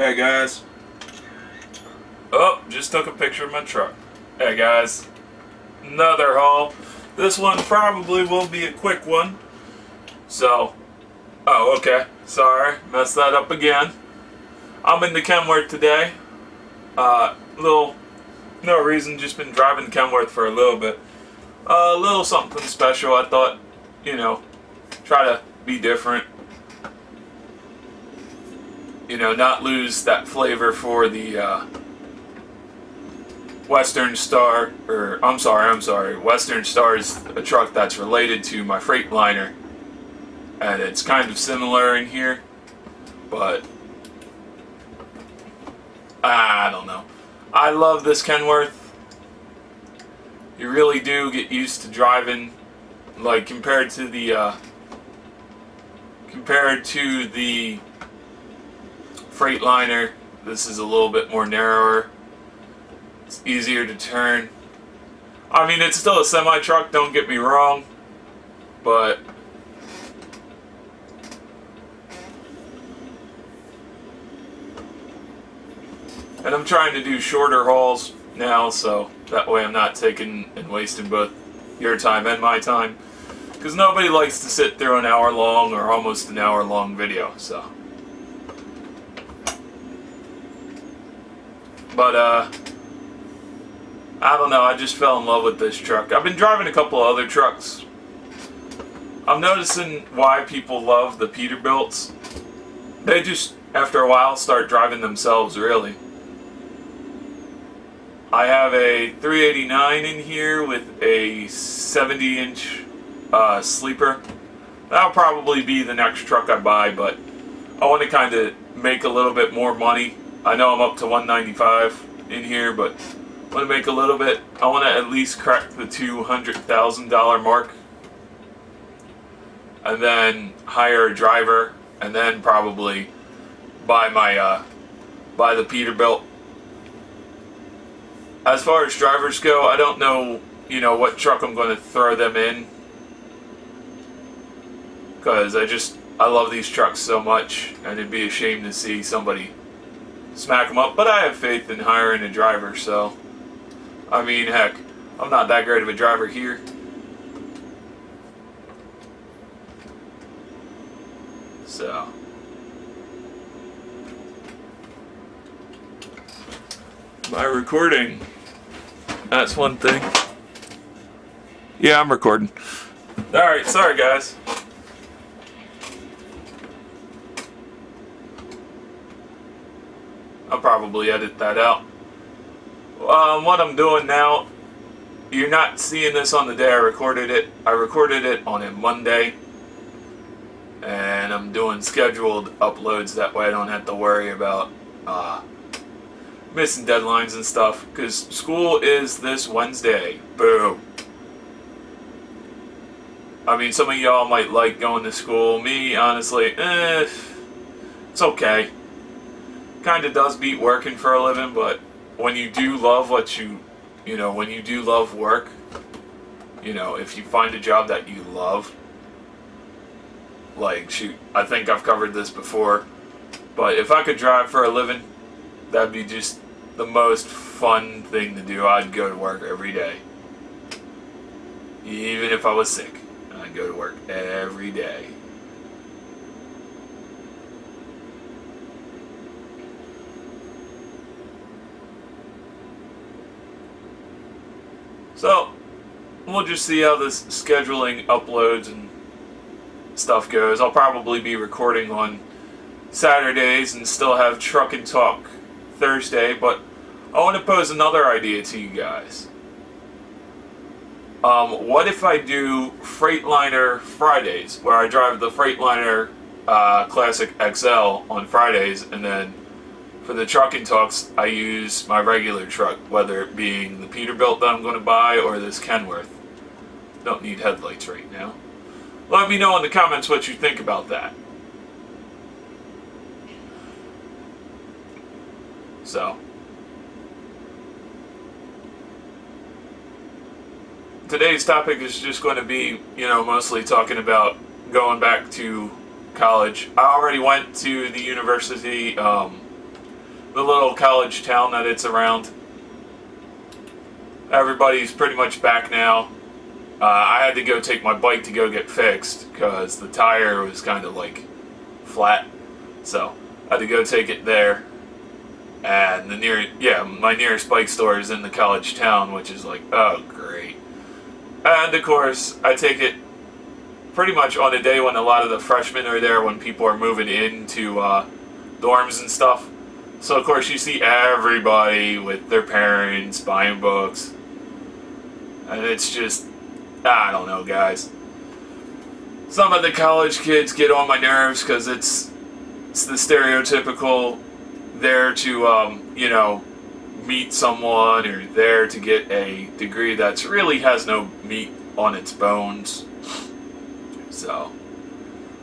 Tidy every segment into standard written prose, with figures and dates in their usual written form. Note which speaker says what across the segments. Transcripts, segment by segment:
Speaker 1: Hey guys. Oh, just took a picture of my truck. Hey guys. Another haul. This one probably will be a quick one. So, oh okay. Sorry, messed that up again. I'm in the Kenworth today. No reason, just been driving Kenworth for a little bit. A little something special. I thought, try to be different. Not lose that flavor for the Western Star, or I'm sorry, Western Star is a truck that's related to my Freightliner, and it's kind of similar in here, but I don't know. I love this Kenworth. You really do get used to driving, like compared to the Freightliner. This is a little bit more narrower. It's easier to turn. I mean, it's still a semi-truck, don't get me wrong, but and I'm trying to do shorter hauls now, so that way I'm not taking and wasting both your time and my time, because nobody likes to sit through an hour-long or almost an hour-long video, so. But, I don't know, I just fell in love with this truck. I've been driving a couple of other trucks. I'm noticing why people love the Peterbilts. They just, after a while, start driving themselves, really. I have a 389 in here with a 70-inch sleeper. That'll probably be the next truck I buy, but I want to kind of make a little bit more money. I know I'm up to 195 in here, but I want to make a little bit. I want to at least crack the $200,000 mark, and then hire a driver, and then probably buy buy the Peterbilt. As far as drivers go, I don't know, what truck I'm going to throw them in, because I love these trucks so much, and it'd be a shame to see somebody smack them up. But I have faith in hiring a driver, so I mean, heck, I'm not that great of a driver here. So by recording, that's one thing. Yeah, I'm recording. Alright, sorry guys. I'll probably edit that out. What I'm doing now, you're not seeing this on the day I recorded it. I recorded it on a Monday, and I'm doing scheduled uploads, that way I don't have to worry about missing deadlines and stuff, because school is this Wednesday. Boo. I mean, some of y'all might like going to school. Me, honestly, it's okay. Kind of does beat working for a living, but when you do love what when you do love work, if you find a job that you love, like, shoot, I think I've covered this before, but if I could drive for a living, that'd be just the most fun thing to do. I'd go to work every day. Even if I was sick, I'd go to work every day. So, we'll just see how this scheduling uploads and stuff goes. I'll probably be recording on Saturdays and still have Truck and Talk Thursday, but I want to pose another idea to you guys. What if I do Freightliner Fridays, where I drive the Freightliner Classic XL on Fridays, and then for the Truck and Talks, I use my regular truck, whether it being the Peterbilt that I'm going to buy or this Kenworth. Don't need headlights right now. Let me know in the comments what you think about that. So, today's topic is just going to be, mostly talking about going back to college. I already went to the university the little college town that it's around. Everybody's pretty much back now. I had to go take my bike to go get fixed because the tire was kind of like flat. So I had to go take it there. And my nearest bike store is in the college town, which is like, oh great. And of course, I take it pretty much on a day when a lot of the freshmen are there, when people are moving into dorms and stuff. So of course you see everybody with their parents buying books. And it's just, I don't know, guys. Some of the college kids get on my nerves because it's the stereotypical there to, you know, meet someone or there to get a degree that's really has no meat on its bones. So,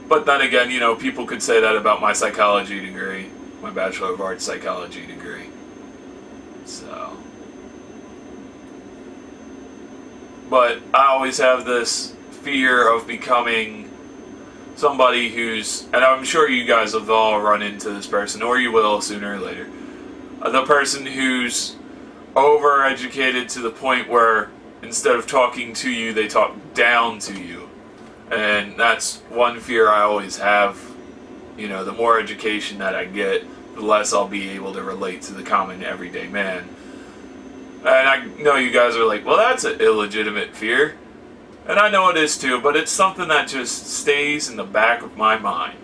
Speaker 1: but then again, you know, people could say that about my psychology degree, my Bachelor of Arts psychology degree. So, but I always have this fear of becoming somebody who's, and I'm sure you guys have all run into this person, or you will sooner or later, the person who's overeducated to the point where instead of talking to you, they talk down to you. And that's one fear I always have. You know, the more education that I get, the less I'll be able to relate to the common everyday man. And I know you guys are like, well, that's an illegitimate fear. And I know it is too, but it's something that just stays in the back of my mind.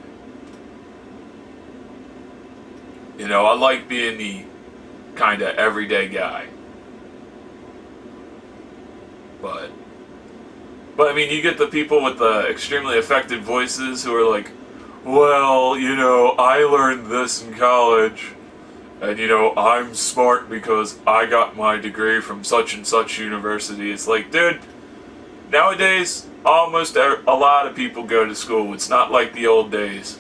Speaker 1: You know, I like being the kind of everyday guy. But I mean, you get the people with the extremely affected voices who are like, well, you know, I learned this in college, and you know, I'm smart because I got my degree from such and such university. It's like, dude, nowadays, almost a lot of people go to school. It's not like the old days.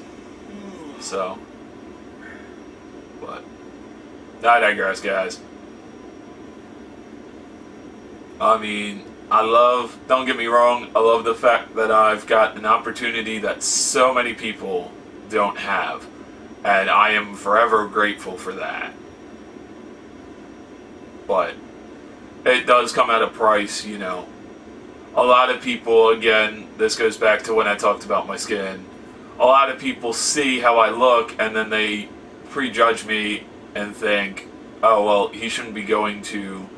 Speaker 1: So, but I digress, guys. I mean, don't get me wrong, I love the fact that I've got an opportunity that so many people don't have. And I am forever grateful for that. But it does come at a price, you know. A lot of people, again, this goes back to when I talked about my skin. A lot of people see how I look and then they prejudge me and think, oh, well, he shouldn't be going to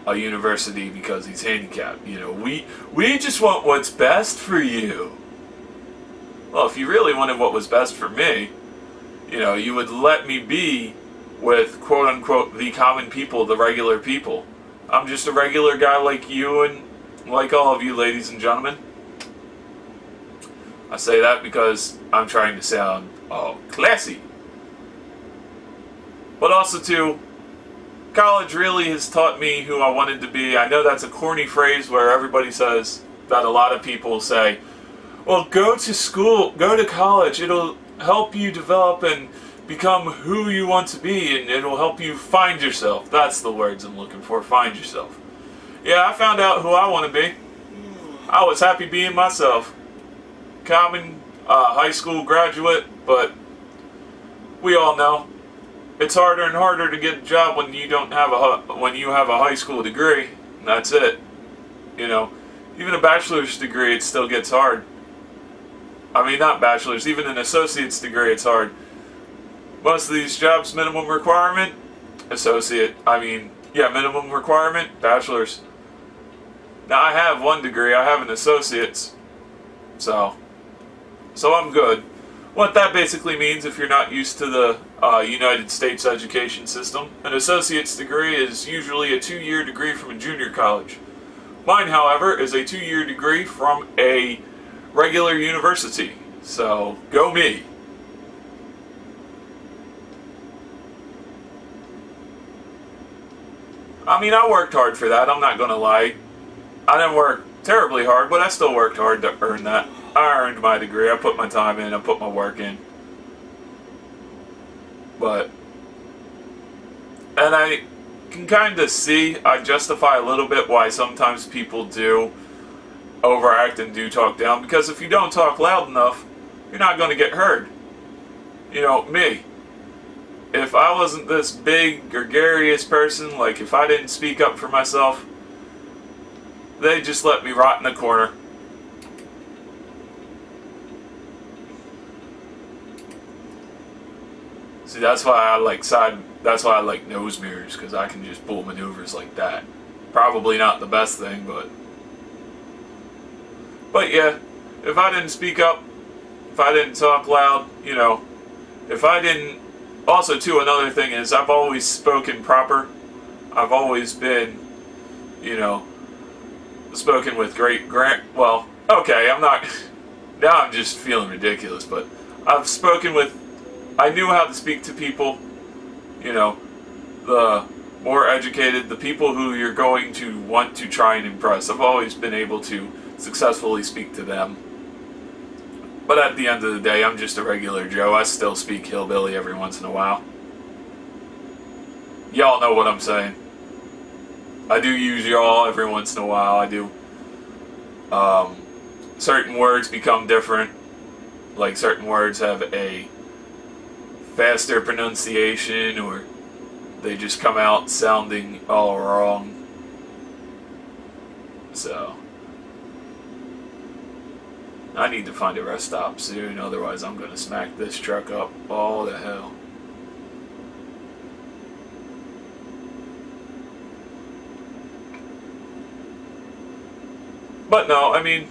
Speaker 1: a university because he's handicapped. You know, we just want what's best for you. Well, if you really wanted what was best for me, you know, you would let me be with quote-unquote the common people, the regular people. I'm just a regular guy like you and like all of you ladies and gentlemen. I say that because I'm trying to sound, classy. But also too, college really has taught me who I wanted to be. I know that's a corny phrase where everybody says, that a lot of people say, well, go to school, go to college, it'll help you develop and become who you want to be, and it'll help you find yourself. That's the words I'm looking for, find yourself. Yeah, I found out who I want to be. I was happy being myself. Common high school graduate, but we all know it's harder and harder to get a job when you don't have a high school degree. And that's it. You know, even a bachelor's degree, it still gets hard. I mean, not bachelor's, even an associate's degree, it's hard. Most of these jobs, minimum requirement, minimum requirement, bachelor's. Now, I have one degree, I have an associate's, so I'm good. What that basically means, if you're not used to the United States education system, an associate's degree is usually a 2-year degree from a junior college. Mine, however, is a 2-year degree from a regular university, so go me. I mean, I worked hard for that, I'm not gonna lie. I didn't work terribly hard, but I still worked hard to earn that. I earned my degree, I put my time in, I put my work in. And I can kind of see, I justify a little bit why sometimes people do overact and do talk down, because if you don't talk loud enough, you're not going to get heard. You know, me. if I wasn't this big, gregarious person, like if I didn't speak up for myself, they'd just let me rot in a corner. See, that's why I like nose mirrors, because I can just pull maneuvers like that. Probably not the best thing, but yeah, if I didn't speak up, if I didn't talk loud, you know, if I didn't... Also, too, another thing is I've always spoken proper. I've always been, you know, spoken with great... Well, okay, I'm not... Now I'm just feeling ridiculous, but I've spoken with... I knew how to speak to people, you know, the more educated, the people who you're going to want to try and impress. I've always been able to successfully speak to them. But at the end of the day, I'm just a regular Joe. I still speak hillbilly every once in a while. Y'all know what I'm saying. I do use y'all every once in a while. I do. Certain words become different. Like, certain words have a faster pronunciation, or they just come out sounding all wrong. So I need to find a rest stop soon, otherwise I'm going to smack this truck up all the hell. But no, I mean,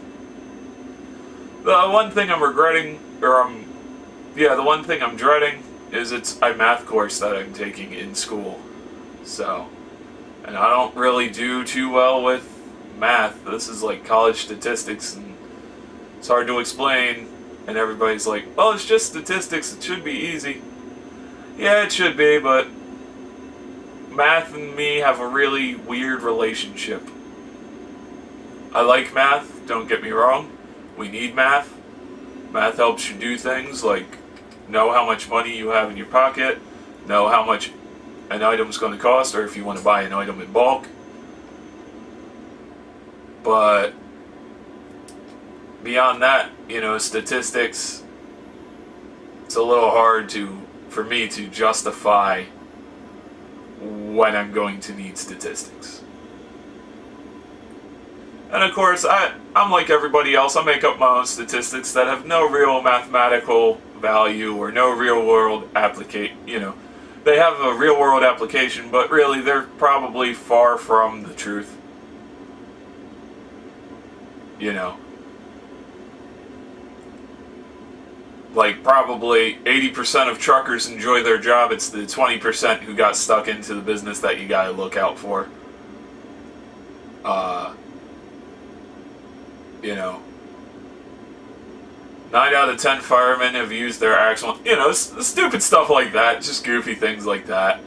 Speaker 1: the one thing I'm regretting, or the one thing I'm dreading is it's a math course that I'm taking in school. So, and I don't really do too well with math. This is like college statistics, and it's hard to explain, and everybody's like, well, it's just statistics, it should be easy. Yeah, it should be, but math and me have a really weird relationship. I like math, don't get me wrong. We need math. Math helps you do things like know how much money you have in your pocket, know how much an item's going to cost, or if you want to buy an item in bulk. But beyond that, you know, statistics, it's a little hard for me to justify when I'm going to need statistics. And of course, I'm like everybody else. I make up my own statistics that have no real mathematical value or no real world application. You know, they have a real world application, but really they're probably far from the truth. You know, like probably 80% of truckers enjoy their job. It's the 20% who got stuck into the business that you gotta look out for. You know, 9 out of 10 firemen have used their actual, you know, stupid stuff like that, just goofy things like that.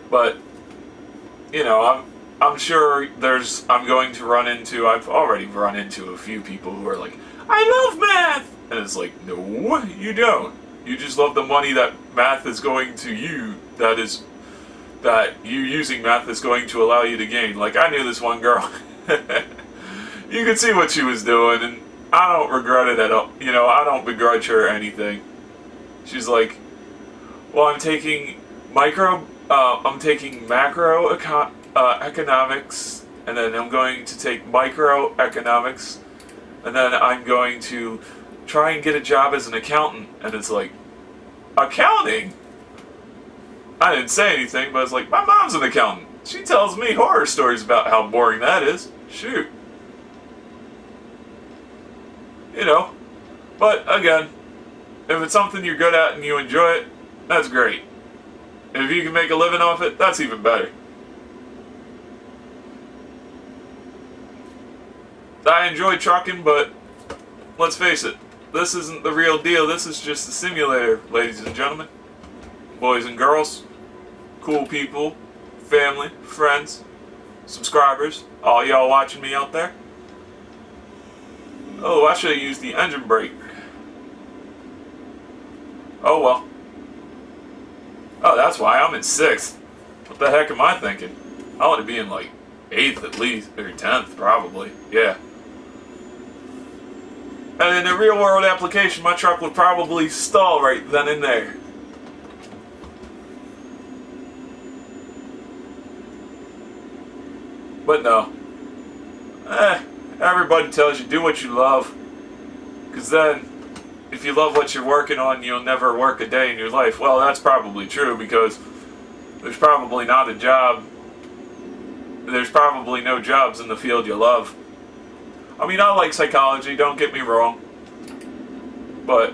Speaker 1: But, you know, I'm sure I'm going to run into, I've already run into a few people who are like, I love math! And it's like, no, you don't. You just love the money that math is going to you, that you using math is going to allow you to gain. Like, I knew this one girl. You could see what she was doing, and I don't regret it at all. You know, I don't begrudge her anything. She's like, well, I'm taking macro economics, and then I'm going to take microeconomics, and then I'm going to try and get a job as an accountant. And it's like, accounting? I didn't say anything, but I was like, my mom's an accountant. She tells me horror stories about how boring that is. Shoot. You know. But, again, if it's something you're good at and you enjoy it, that's great. If you can make a living off it, that's even better. I enjoy trucking, but let's face it, this isn't the real deal. This is just a simulator, ladies and gentlemen. Boys and girls, cool people, family, friends, subscribers, all y'all watching me out there. Oh, I should have used the engine brake. Oh well. Oh, that's why I'm in 6th. What the heck am I thinking? I want to be in like 8th at least, or 10th probably. Yeah. And in a real world application, my truck would probably stall right then and there. But no. Everybody tells you do what you love. Because then, if you love what you're working on, you'll never work a day in your life. Well, that's probably true, because there's probably not a job. There's probably no jobs in the field you love. I mean, I like psychology, don't get me wrong. But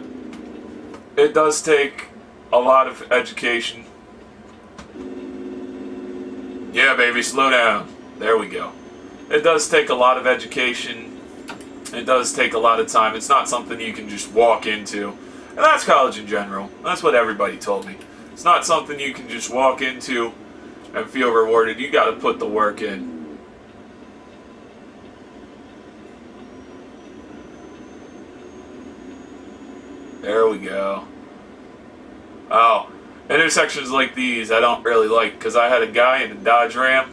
Speaker 1: it does take a lot of education. Yeah, baby, slow down. There we go. It does take a lot of education. It does take a lot of time. It's not something you can just walk into. And that's college in general. That's what everybody told me. It's not something you can just walk into and feel rewarded. You got to put the work in. There we go. Oh, intersections like these I don't really like, because I had a guy in a Dodge Ram.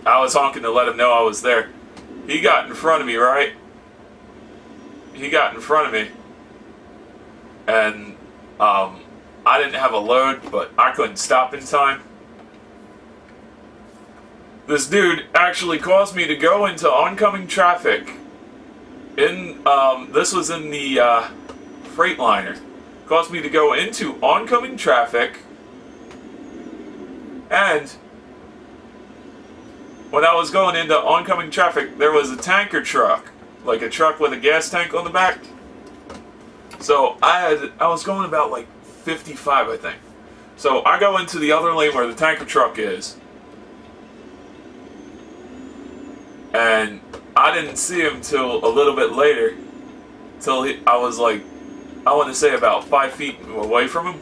Speaker 1: I was honking to let him know I was there. He got in front of me, right? He got in front of me. And I didn't have a load, but I couldn't stop in time. This dude actually caused me to go into oncoming traffic. This was in the Freightliner. Caused me to go into oncoming traffic. And when I was going into oncoming traffic, there was a tanker truck. Like a truck with a gas tank on the back. So I was going about like 55, I think. So I go into the other lane where the tanker truck is. And I didn't see him till a little bit later. I was like, I want to say about 5 feet away from him.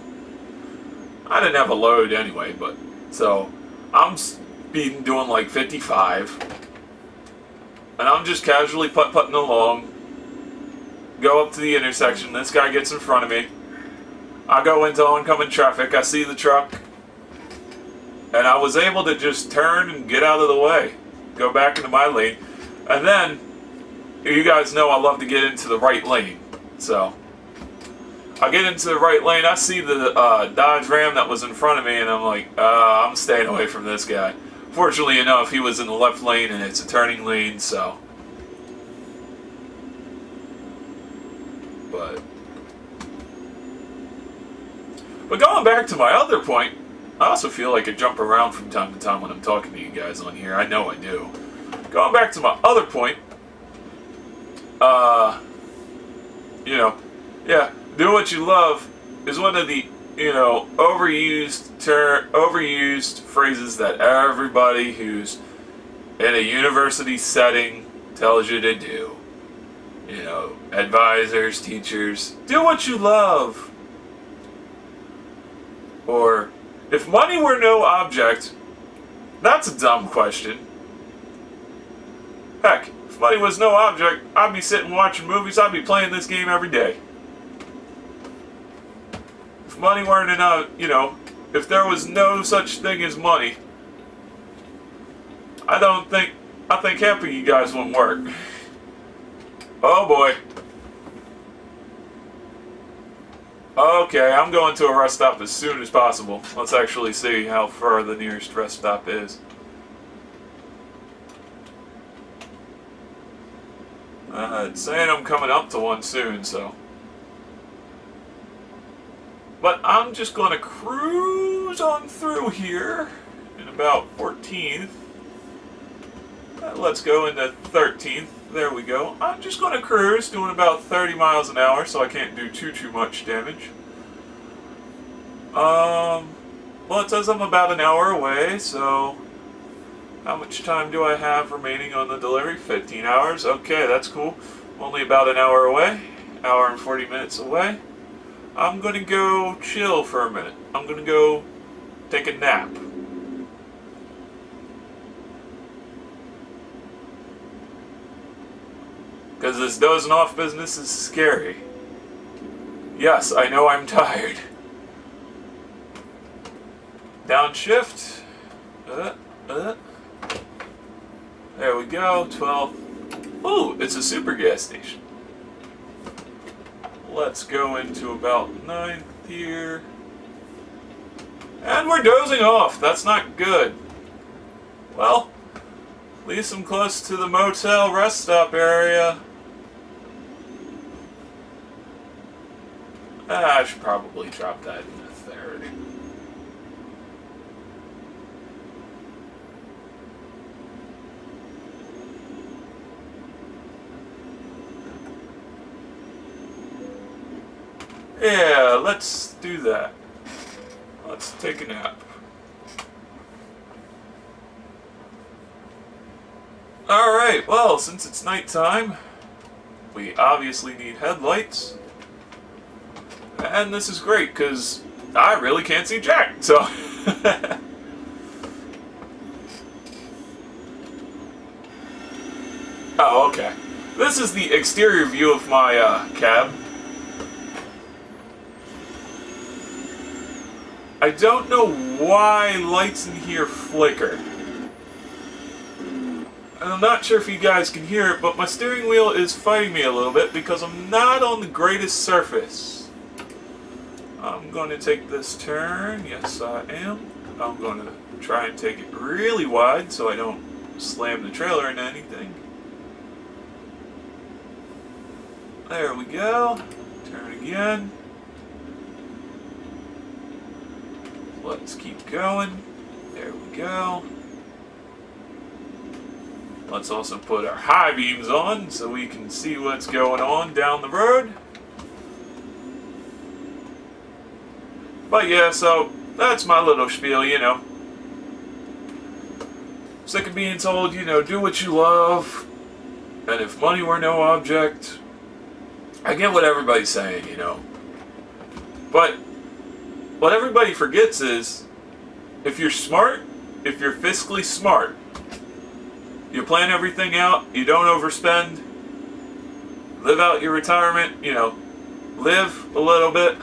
Speaker 1: I didn't have a load anyway, but so I'm speeding, doing like 55. And I'm just casually putt-putting along. Go up to the intersection. This guy gets in front of me. I go into oncoming traffic. I see the truck. And I was able to just turn and get out of the way. Go back into my lane. And then, you guys know I love to get into the right lane. So, I get into the right lane. I see the Dodge Ram that was in front of me. And I'm like, I'm staying away from this guy. Fortunately enough, he was in the left lane and it's a turning lane, so. But going back to my other point, I also feel like I jump around from time to time when I'm talking to you guys on here. I know I do. Going back to my other point, yeah, do what you love is one of the, overused phrases that everybody who's in a university setting tells you to do. Advisors, teachers, do what you love. Or, if money were no object, that's a dumb question. Heck, if money was no object, I'd be sitting watching movies, I'd be playing this game every day. If money weren't enough, if there was no such thing as money, I think half of you guys wouldn't work. Oh boy. Okay, I'm going to a rest stop as soon as possible. Let's actually see how far the nearest rest stop is. It's saying I'm coming up to one soon, so. But I'm just going to cruise on through here in about 14th. Let's go into 13th. There we go. I'm just going to cruise, doing about 30 miles an hour, so I can't do too much damage. Well, it says I'm about an hour away, so how much time do I have remaining on the delivery? 15 hours. Okay, that's cool. I'm only about an hour away. Hour and 40 minutes away. I'm going to go chill for a minute. I'm going to go take a nap. Because this dozing off business is scary. Yes, I know I'm tired. Downshift. There we go, 12. Ooh, it's a super gas station. let's go into about 9th here. And we're dozing off. That's not good. Well, at least I'm close to the motel rest stop area. I should probably drop that in the 3rd. Yeah, let's do that. Let's take a nap. Alright, well, since it's nighttime, we obviously need headlights. And this is great, because I really can't see jack, so... Oh, okay. This is the exterior view of my cab. I don't know why lights in here flicker. And I'm not sure if you guys can hear it, but my steering wheel is fighting me a little bit because I'm not on the greatest surface. I'm going to take this turn. Yes, I am. I'm going to try and take it really wide so I don't slam the trailer into anything. There we go. Turn again. Let's keep going. There we go. Let's also put our high beams on so we can see what's going on down the road. But yeah, so that's my little spiel, you know. Sick of being told, you know, do what you love. And if money were no object, I get what everybody's saying, you know. But what everybody forgets is, if you're smart, if you're fiscally smart, you plan everything out, you don't overspend, live out your retirement, you know, live a little bit,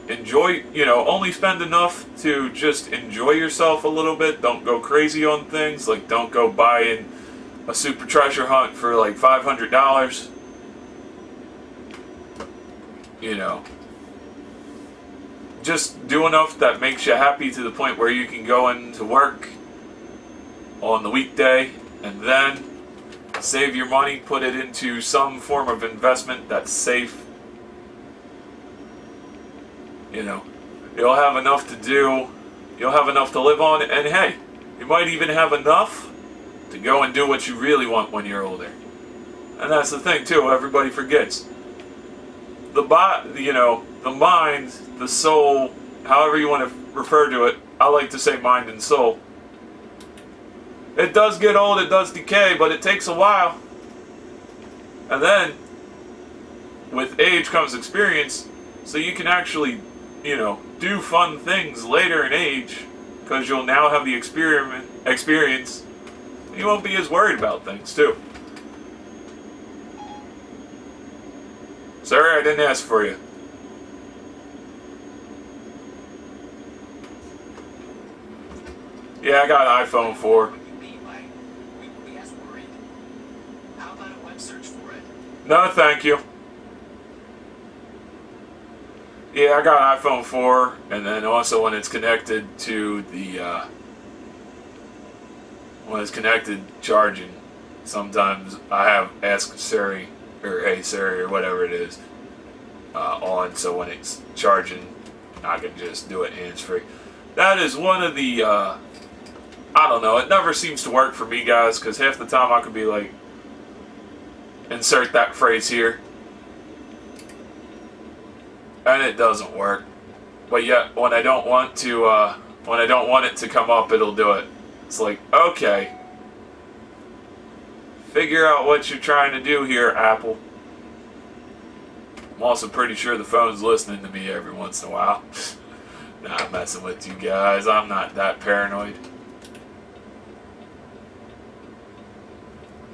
Speaker 1: enjoy, you know, only spend enough to just enjoy yourself a little bit, don't go crazy on things, like don't go buying a super treasure hunt for like $500, you know. Just do enough that makes you happy to the point where you can go into work on the weekday and then save your money, put it into some form of investment that's safe. You know, you'll have enough to do, you'll have enough to live on, and hey, you might even have enough to go and do what you really want when you're older. And that's the thing too, everybody forgets. The you know, the mind, the soul, however you want to refer to it, I like to say mind and soul. It does get old, it does decay, but it takes a while. And then, with age comes experience, so you can actually, you know, do fun things later in age, because you'll now have the experience. You won't be as worried about things, too. Sorry, I didn't ask for you. Yeah, I got an iPhone 4. No, thank you. Yeah, I got an iPhone 4, and then also when it's connected to the, when it's connected charging, sometimes I have Ask Siri, or Hey Siri, or whatever it is, on, so when it's charging, I can just do it hands-free. That is one of the, I don't know, it never seems to work for me, guys, because half the time I could be like, insert that phrase here, and it doesn't work. But yet, when I don't want to, when I don't want it to come up, it'll do it. It's like, okay, figure out what you're trying to do here, Apple. I'm also pretty sure the phone's listening to me every once in a while. Nah, I'm messing with you guys. I'm not that paranoid.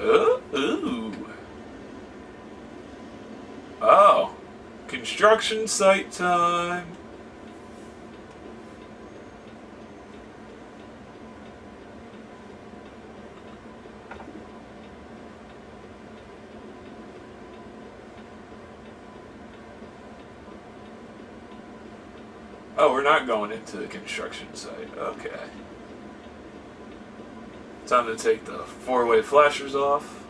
Speaker 1: Ooh. Oh, construction site time. Oh, we're not going into the construction site. Okay. Time to take the four-way flashers off.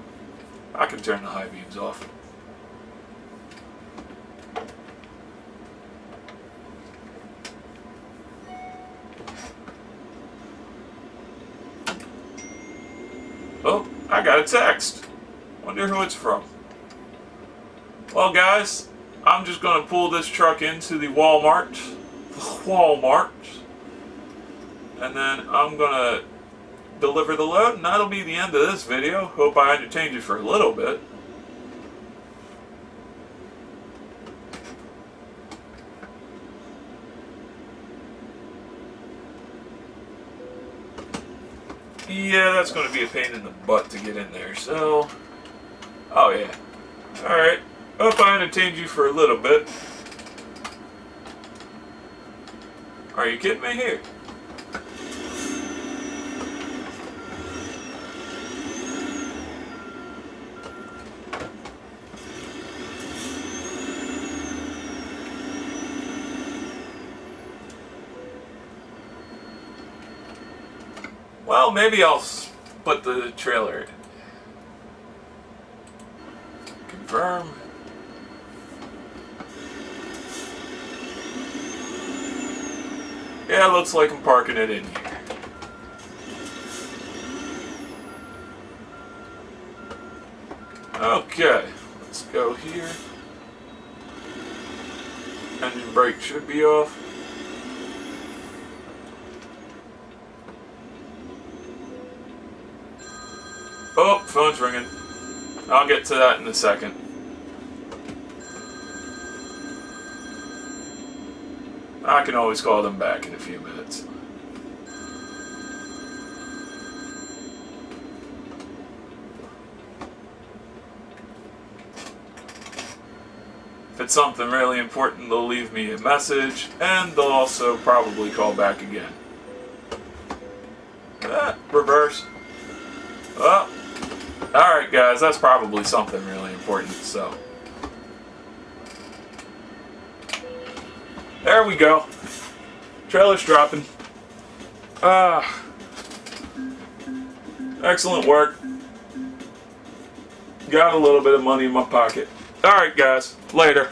Speaker 1: I can turn the high beams off. Oh, I got a text. Wonder who it's from. Well, guys, I'm just going to pull this truck into the Walmart. And then I'm going to deliver the load, and that'll be the end of this video. Hope I entertained you for a little bit. Yeah, that's going to be a pain in the butt to get in there, so... Oh, yeah. Alright. Hope I entertained you for a little bit. Are you kidding me here? Well, maybe I'll put the trailer in. Confirm. Yeah, it looks like I'm parking it in here. Okay, let's go here. Engine brake should be off. Oh, phone's ringing. I'll get to that in a second. I can always call them back in a few minutes. If it's something really important, they'll leave me a message, and they'll also probably call back again. Reverse. Oh. Alright guys, that's probably something really important, so. There we go. Trailer's dropping. Excellent work. Got a little bit of money in my pocket. Alright guys, later.